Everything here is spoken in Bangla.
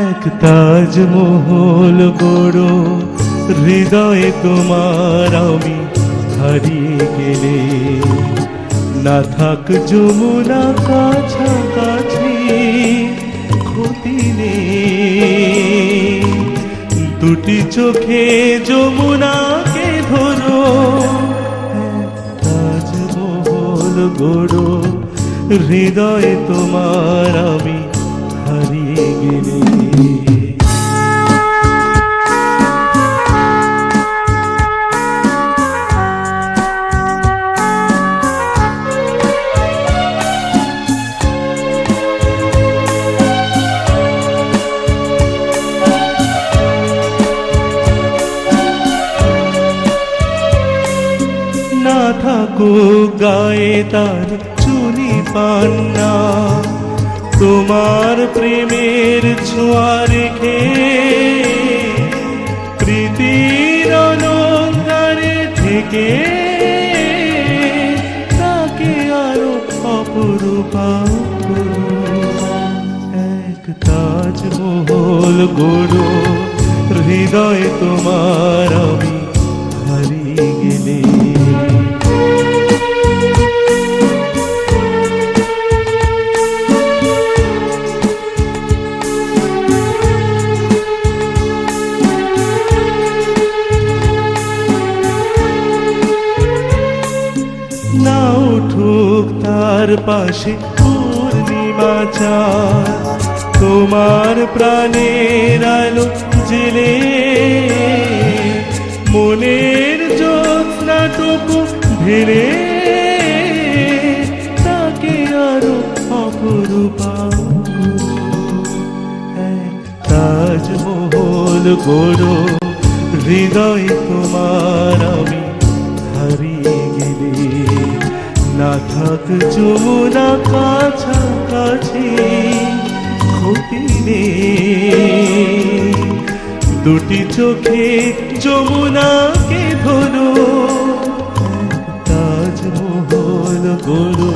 এক তাজমহল গড়ো হৃদয়ে তোমার আমি হারিয়ে গেলে, না থাক যমুনা কাছাকাছি ক্ষতি নেই। দুটি চোখে যমুনাকে ধরো, এক তাজমহল গড়ো হৃদয়ে তোমার আমি হারিয়ে গেলে। না থাকুক গায়ে তার চুনি পান্না, তোমার প্রেমের ছোঁয়া রেখে প্রীতির অলঙ্কারে থেকে তাকে আরো অপরূপা করো। এক তাজমহল গড়ো হৃদয়ে তোমার আমি হারিয়ে গেলে। না উঠুক তার পাশে পূর্ণিমা চাঁদ, তোমার প্রাণের আলো জেলে মনের জ্যোৎস্নাটুকু ঢেলে তাকে আরো অপরূপা করো। এক তাজমহল গড়ো হৃদয়ে তোমার আমি হারিয়ে গেলে, না থাক যমুনা কাছাকাছি ক্ষতি নেই। দুটি চোখে যমুনাকে ধরো, তাজমহল গড়ো